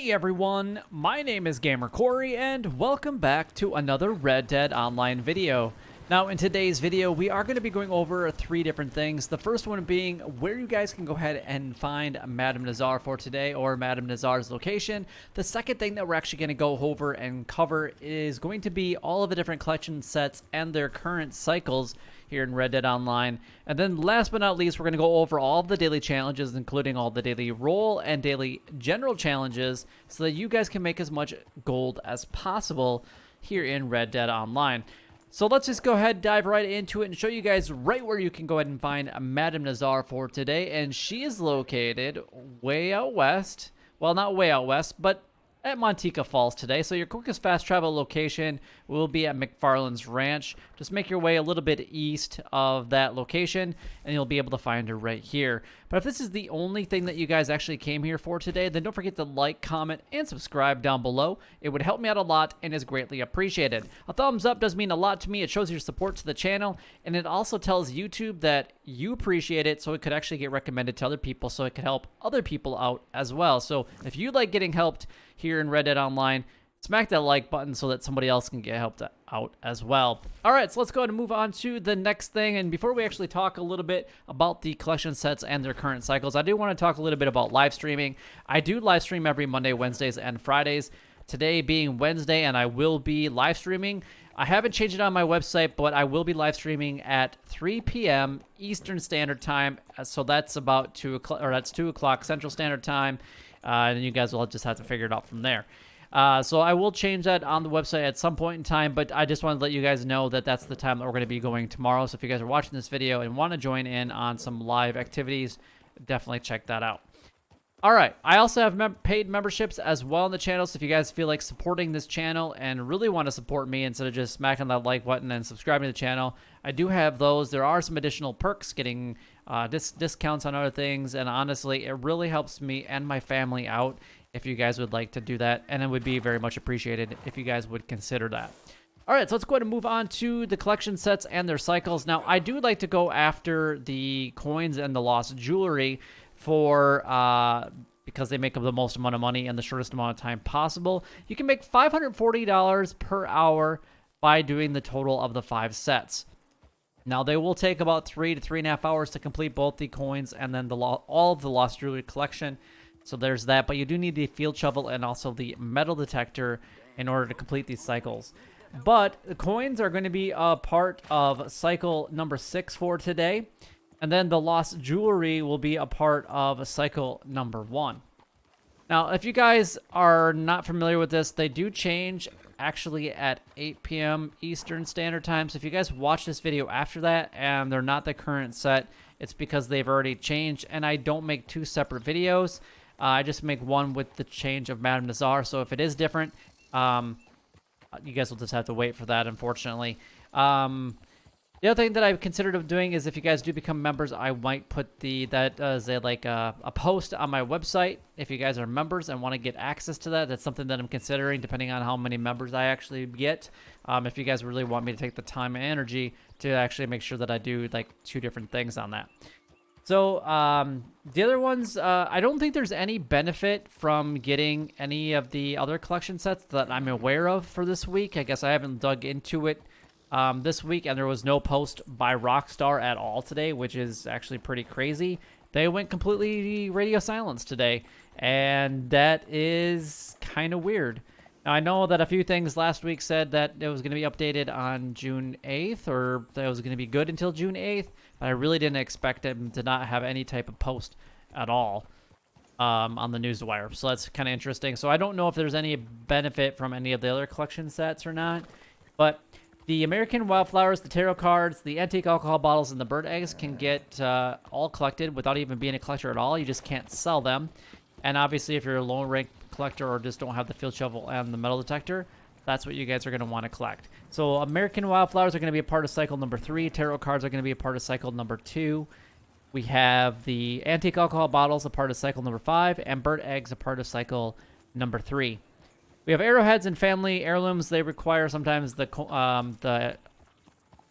Hey everyone, my name is Gamer Corey and welcome back to another Red Dead Online video. Now in today's video we are going to be going over three different things. The first one being where you guys can go ahead and find Madam Nazar for today, or Madam Nazar's location. The second thing that we're actually going to go over and cover is going to be all of the different collection sets and their current cycles here in Red Dead Online. And then last but not least, we're going to go over all of the daily challenges, including all the daily role and daily general challenges, so that you guys can make as much gold as possible here in Red Dead Online. So let's just go ahead, dive right into it, and show you guys right where you can go ahead and find Madam Nazar for today. And she is located way out west. Well, not way out west, but at Montica Falls today. So your quickest fast travel location will be at McFarland's Ranch. Just make your way a little bit east of that location and you'll be able to find her right here. But if this is the only thing that you guys actually came here for today, then don't forget to like, comment, and subscribe down below. It would help me out a lot and is greatly appreciated. A thumbs up does mean a lot to me. It shows your support to the channel, and it also tells YouTube that you appreciate it, so it could actually get recommended to other people, so it could help other people out as well. So if you like getting helped here in Red Dead Online, smack that like button so that somebody else can get helped out as well. All right, so let's go ahead and move on to the next thing. And before we actually talk a little bit about the collection sets and their current cycles, I do want to talk a little bit about live streaming. I do live stream every Monday, Wednesdays, and Fridays. Today being Wednesday, and I will be live streaming. I haven't changed it on my website, but I will be live streaming at 3 p.m. Eastern Standard Time. So that's about 2 o'clock, or that's 2 o'clock Central Standard Time. And you guys will just have to figure it out from there. So I will change that on the website at some point in time, but I just wanted to let you guys know that that's the time that we're going to be going tomorrow. So if you guys are watching this video and want to join in on some live activities, definitely check that out. All right, I also have paid memberships as well on the channel, so if you guys feel like supporting this channel and really want to support me instead of just smacking that like button and subscribing to the channel, I do have those. There are some additional perks, getting discounts on other things, and honestly, it really helps me and my family out if you guys would like to do that, and it would be very much appreciated if you guys would consider that. All right, so let's go ahead and move on to the collection sets and their cycles. Now, I do like to go after the coins and the lost jewelry for because they make up the most amount of money in the shortest amount of time possible. You can make $540 per hour by doing the total of the 5 sets. Now, they will take about 3 to 3.5 hours to complete both the coins and then all of the lost jewelry collection. So there's that, but you do need the field shovel and also the metal detector in order to complete these cycles. But the coins are going to be a part of cycle number 6 for today. And then the lost jewelry will be a part of cycle number 1. Now, if you guys are not familiar with this, they do change actually at 8 p.m. Eastern Standard Time. So if you guys watch this video after that and they're not the current set, it's because they've already changed. And I don't make 2 separate videos. I just make one with the change of Madam Nazar. So if it is different, you guys will just have to wait for that, unfortunately. The other thing that I've considered doing is if you guys do become members, I might put that as a post on my website. If you guys are members and want to get access to that, that's something that I'm considering depending on how many members I actually get. If you guys really want me to take the time and energy to actually make sure that I do like 2 different things on that. So the other ones, I don't think there's any benefit from getting any of the other collection sets that I'm aware of for this week. I guess I haven't dug into it this week, and there was no post by Rockstar at all today, which is actually pretty crazy. They went completely radio silence today, and that is kind of weird. Now, I know that a few things last week said that it was going to be updated on June 8th, or that it was going to be good until June 8th, but I really didn't expect them to not have any type of post at all on the newswire. So that's kind of interesting. So I don't know if there's any benefit from any of the other collection sets or not, but the American Wildflowers, the tarot cards, the antique alcohol bottles, and the bird eggs can get all collected without even being a collector at all. You just can't sell them. And obviously, if you're a low-rank collector or just don't have the field shovel and the metal detector, that's what you guys are going to want to collect. So American Wildflowers are going to be a part of cycle number 3. Tarot cards are going to be a part of cycle number 2. We have the antique alcohol bottles a part of cycle number 5, and bird eggs a part of cycle number 3. We have arrowheads and family heirlooms. They require sometimes the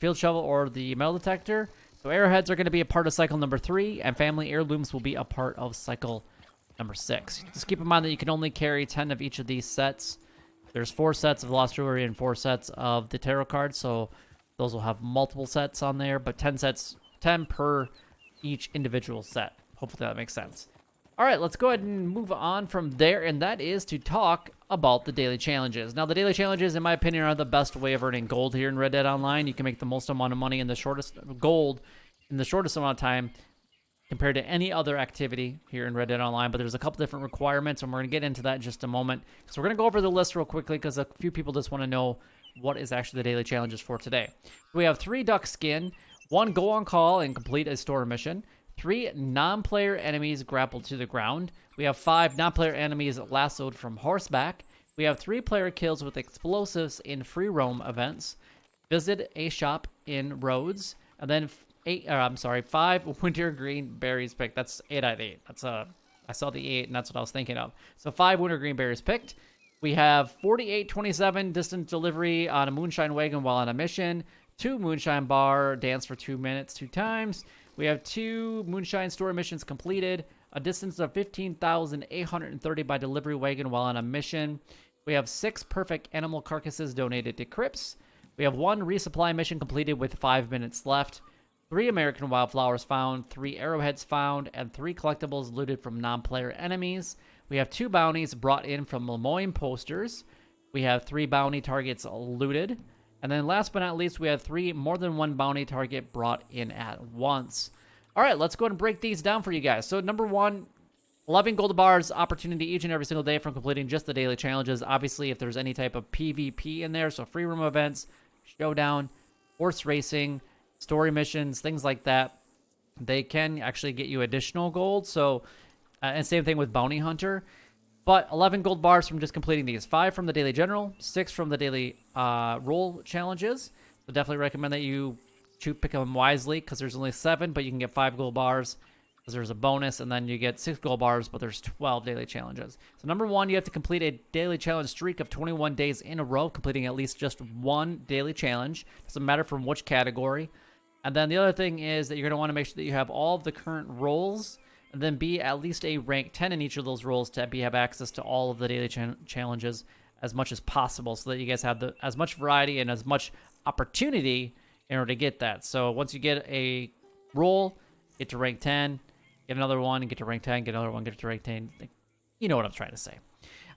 field shovel or the metal detector. So arrowheads are going to be a part of cycle number 3, and family heirlooms will be a part of cycle number 6. Just keep in mind that you can only carry 10 of each of these sets. There's 4 sets of Lost Jewelry and 4 sets of the tarot cards, so those will have multiple sets on there, but 10 sets, 10 per each individual set. Hopefully that makes sense. All right, let's go ahead and move on from there, and that is to talk about the daily challenges. Now, the daily challenges, in my opinion, are the best way of earning gold here in Red Dead Online. You can make the most amount of money in the shortest gold in the shortest amount of time compared to any other activity here in Red Dead Online, but there's a couple different requirements, and we're going to get into that in just a moment. So we're going to go over the list real quickly because a few people just want to know what is actually the daily challenges for today. We have 3 duck skin, 1 go on call and complete a store mission, 3 non-player enemies grappled to the ground. We have 5 non-player enemies lassoed from horseback. We have 3 player kills with explosives in free roam events. Visit a shop in Rhodes, and then 5 wintergreen berries picked. That's 8 out of 8. I saw the 8, and that's what I was thinking of. So 5 wintergreen berries picked. We have 4827 distance delivery on a moonshine wagon while on a mission. 2 moonshine bar dance for 2 minutes 2 times. We have 2 moonshine story missions completed. A distance of 15,830 by delivery wagon while on a mission. We have 6 perfect animal carcasses donated to Crips. We have 1 resupply mission completed with 5 minutes left. 3 American wildflowers found, 3 arrowheads found, and 3 collectibles looted from non-player enemies. We have 2 bounties brought in from Lemoyne posters. We have 3 bounty targets looted. And then last but not least, we have 3 more than 1 bounty target brought in at once. All right, let's go ahead and break these down for you guys. So number 1, 11 gold bars opportunity each and every single day from completing just the daily challenges. Obviously, if there's any type of PvP in there, so free room events, showdown, horse racing, story missions, things like that, they can actually get you additional gold. So, and same thing with Bounty Hunter. But 11 gold bars from just completing these. 5 from the daily general, 6 from the daily roll challenges. So definitely recommend that you pick them wisely because there's only 7, but you can get 5 gold bars because there's a bonus, and then you get 6 gold bars, but there's 12 daily challenges. So number 1, you have to complete a daily challenge streak of 21 days in a row, completing at least just 1 daily challenge. Doesn't matter from which category. And then the other thing is that you're going to want to make sure that you have all of the current roles, and then be at least a rank 10 in each of those roles to have access to all of the daily challenges as much as possible, so that you guys have as much variety and as much opportunity in order to get that. So once you get a role, get to rank 10, get another one, and get to rank 10, get another one, get to rank 10. You know what I'm trying to say.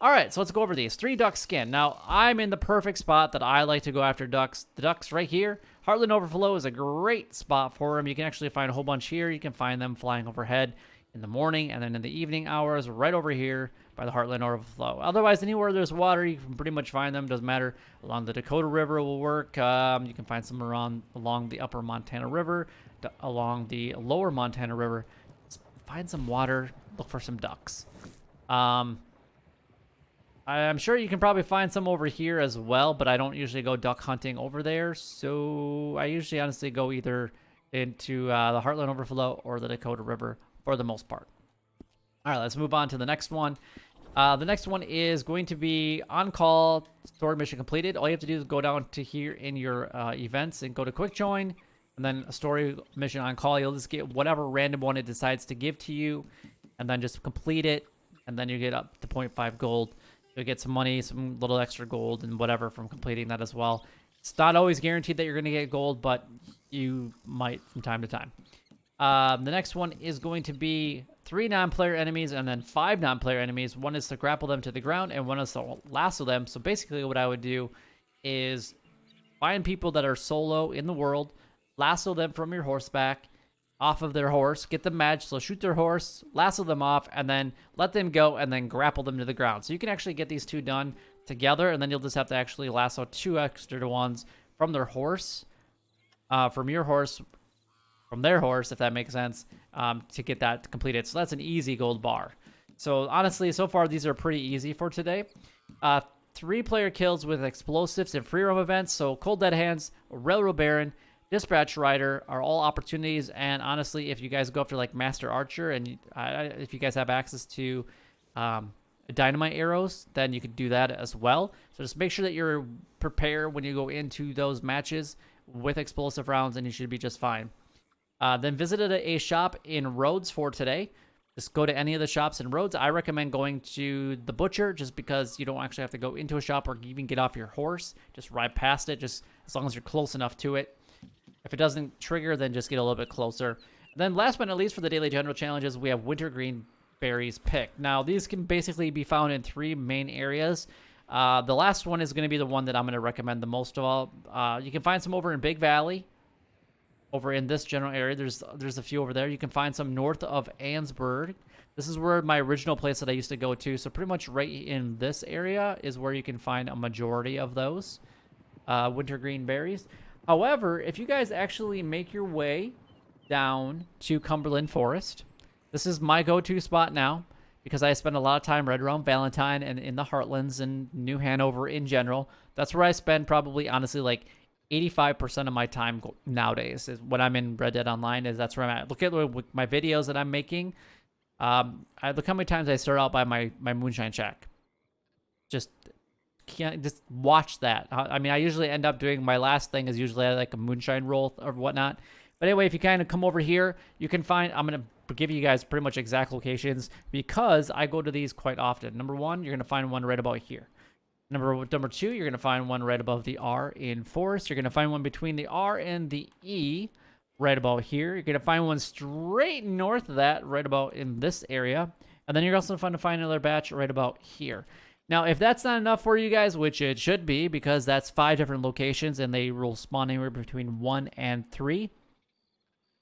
All right, so let's go over these. 3 duck skin. Now, I'm in the perfect spot that I like to go after ducks. The ducks right here. Heartland Overflow is a great spot for them. You can actually find a whole bunch here. You can find them flying overhead in the morning, and then in the evening hours right over here by the Heartland Overflow. Otherwise, anywhere there's water, you can pretty much find them. Doesn't matter. Along the Dakota River will work. You can find some along the upper Montana River, along the lower Montana River. Find some water. Look for some ducks. I'm sure you can probably find some over here as well, but I don't usually go duck hunting over there. So I usually honestly go either into the Heartland Overflow or the Dakota River for the most part. All right, let's move on to the next one. The next one is going to be on-call story mission completed. All you have to do is go down to here in your events and go to quick join, and then a story mission on call. You'll just get whatever random one it decides to give to you, and then just complete it, and then you get up to 0.5 gold. You'll get some money, some little extra gold, and whatever from completing that as well. It's not always guaranteed that you're going to get gold, but you might from time to time. The next one is going to be 3 non-player enemies and then 5 non-player enemies. One is to grapple them to the ground, and one is to lasso them. So basically what I would do is find people that are solo in the world, lasso them from your horseback, off of their horse, get them matched, so shoot their horse, lasso them off, and then let them go, and then grapple them to the ground. So you can actually get these 2 done together, and then you'll just have to actually lasso 2 extra ones from their horse, from your horse, from their horse, if that makes sense, to get that completed. So that's an easy gold bar. So honestly, so far, these are pretty easy for today. 3 player kills with explosives and free roam events. So Cold Dead Hands, Railroad Baron, Dispatch Rider are all opportunities, and honestly, if you guys go after like Master Archer, and if you guys have access to dynamite arrows, then you can do that as well. So just make sure that you're prepared when you go into those matches with explosive rounds, and you should be just fine. Then visited a shop in Rhodes for today. just go to any of the shops and roads. I recommend going to the butcher just because you don't actually have to go into a shop or even get off your horse. Just ride past it, just as long as you're close enough to it. If it doesn't trigger, then just get a little bit closer. And then last but not least for the daily general challenges, we have wintergreen berries picked. Now, these can basically be found in 3 main areas. The last one is going to be the one that I'm going to recommend the most of all. You can find some over in Big Valley. Over in this general area, there's a few over there. You can find some north of Ansburg. This is where my original place that I used to go to. So pretty much right in this area is where you can find a majority of those wintergreen berries. However, if you guys actually make your way down to Cumberland Forest, this is my go-to spot now because I spend a lot of time right around Valentine and in the Heartlands and New Hanover in general. That's where I spend probably, honestly, like 85% of my time nowadays is when I'm in Red Dead Online. Is that's where I'm at. Look at my videos that I'm making. Look how many times I start out by my moonshine shack. Just watch that. I mean, I usually end up doing my last thing is usually like a moonshine roll or whatnot. But anyway, if you kind of come over here, you can find. I'm gonna give you guys pretty much exact locations because I go to these quite often. Number 1, you're gonna find one right about here. Number 2, you're going to find one right above the R in Forest. You're going to find one between the R and the E right about here. You're going to find one straight north of that right about in this area. And then you're also going to find another batch right about here. Now, if that's not enough for you guys, which it should be because that's 5 different locations and they will spawn anywhere between 1 and 3,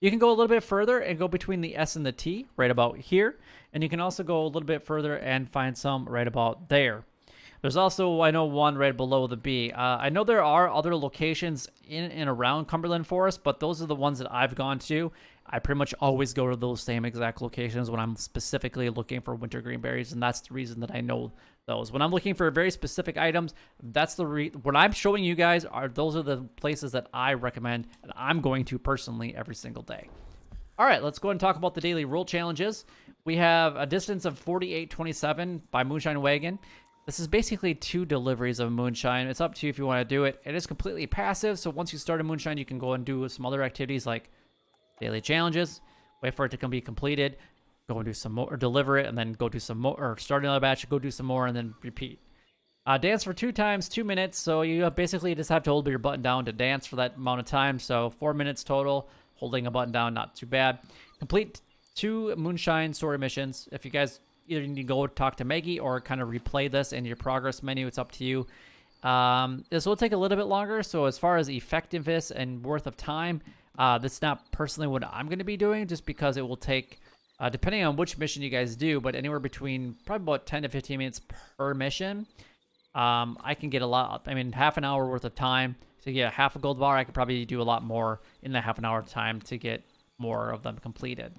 you can go a little bit further and go between the S and the T right about here. And you can also go a little bit further and find some right about there. There's also, I know, one right below the B. I know there are other locations in and around Cumberland Forest, but those are the ones that I've gone to. I pretty much always go to those same exact locations when I'm specifically looking for wintergreen berries, and that's the reason that I know those. When I'm looking for very specific items, that's what I'm showing you guys those are the places that I recommend, and I'm going to personally every single day. All right, let's go ahead and talk about the daily roll challenges. We have a distance of 48.27 by Moonshine Wagon. This is basically 2 deliveries of moonshine. It's up to you if you want to do it. It is completely passive, so once you start a moonshine, you can go and do some other activities like daily challenges, wait for it to be completed, go and do some more, or deliver it, and then go do some more, or start another batch, go do some more, and then repeat. Dance for 2 times, 2 minutes, so you basically just have to hold your button down to dance for that amount of time, so 4 minutes total, holding a button down, not too bad. Complete 2 moonshine story missions. If you guys either need to go talk to Maggie or kind of replay this in your progress menu. It's up to you. This will take a little bit longer. So as far as effectiveness and worth of time, that's not personally what I'm going to be doing just because it will take, depending on which mission you guys do, but anywhere between probably about 10 to 15 minutes per mission. I can get a lot, I mean, half an hour worth of time to get half a gold bar. I could probably do a lot more in the half an hour time to get more of them completed.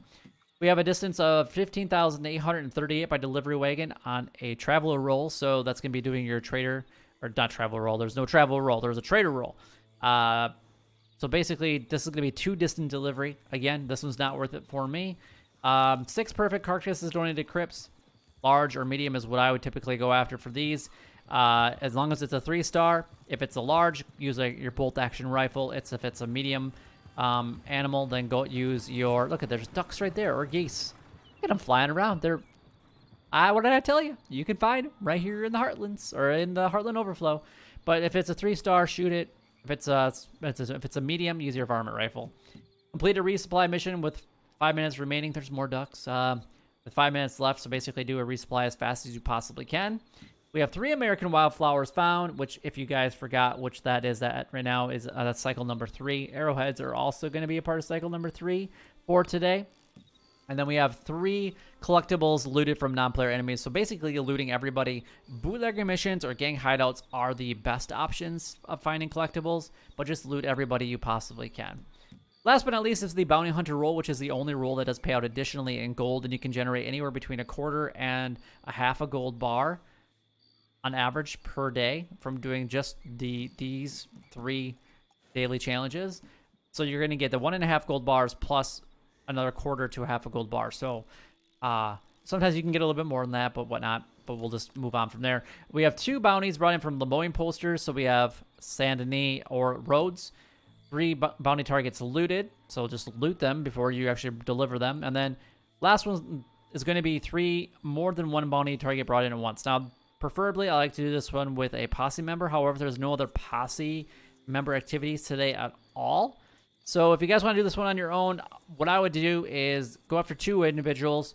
We have a distance of 15,838 by delivery wagon on a traveler roll. So that's going to be doing your trader, or not traveler roll. There's no traveler roll. There's a trader roll. So basically, this is going to be 2 distant delivery. Again, this one's not worth it for me. 6 perfect carcasses donated to crypts. Large or medium is what I would typically go after for these. As long as it's a 3-star. If it's a large, use your bolt action rifle. If it's a medium animal, then go use your, look at, there's ducks right there, or geese. Look at them flying around. They're, what did I tell you? You can find them right here in the Heartlands, or in the Heartland Overflow. But if it's a 3-star, shoot it. If it's a medium, use your varmint rifle. Complete a resupply mission with 5 minutes remaining. There's more ducks. With 5 minutes left, so basically do a resupply as fast as you possibly can. We have 3 American wildflowers found, which if you guys forgot which that is, that right now is that's cycle number 3. Arrowheads are also going to be a part of cycle number 3 for today. And then we have 3 collectibles looted from non-player enemies. So basically you're looting everybody. Bootlegger missions or gang hideouts are the best options of finding collectibles, but just loot everybody you possibly can. Last but not least is the Bounty Hunter roll, which is the only roll that does pay out additionally in gold, and you can generate anywhere between a quarter and a half a gold bar on average per day from doing just these 3 daily challenges. So you're going to get the 1.5 gold bars plus another quarter to a half a gold bar. So sometimes you can get a little bit more than that, but whatnot. But we'll just move on from there. We have 2 bounties brought in from Lemoyne posters. So we have Saint Denis or Rhodes. 3 bounty targets looted. So just loot them before you actually deliver them. And then last one is going to be more than one bounty target brought in at once. Now, preferably, I like to do this one with a posse member. However, there's no other posse member activities today at all. So if you guys want to do this one on your own, what I would do is go after 2 individuals,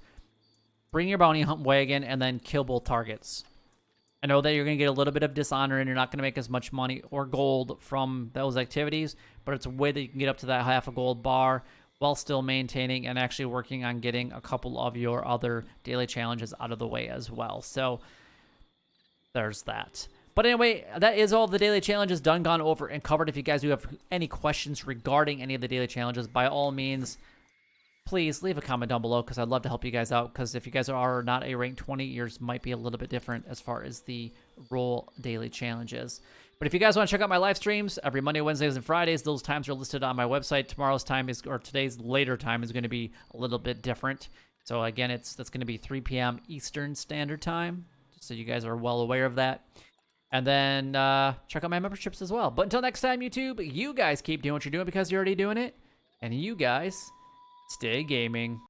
bring your bounty hunt wagon, and then kill both targets. I know that you're going to get a little bit of dishonor and you're not going to make as much money or gold from those activities, but it's a way that you can get up to that half a gold bar while still maintaining and actually working on getting a couple of your other daily challenges out of the way as well. So there's that. But anyway, that is all the daily challenges done, gone over, and covered. If you guys do have any questions regarding any of the daily challenges, by all means, please leave a comment down below because I'd love to help you guys out, because if you guys are not a rank 20, yours might be a little bit different as far as the role daily challenges. But if you guys want to check out my live streams every Monday, Wednesdays, and Fridays, those times are listed on my website. Tomorrow's time is, or today's later time is going to be a little bit different. So again, that's going to be 3 p.m. Eastern Standard Time, just so you guys are well aware of that. And then check out my memberships as well. But until next time, YouTube, you guys keep doing what you're doing because you're already doing it. And you guys stay gaming.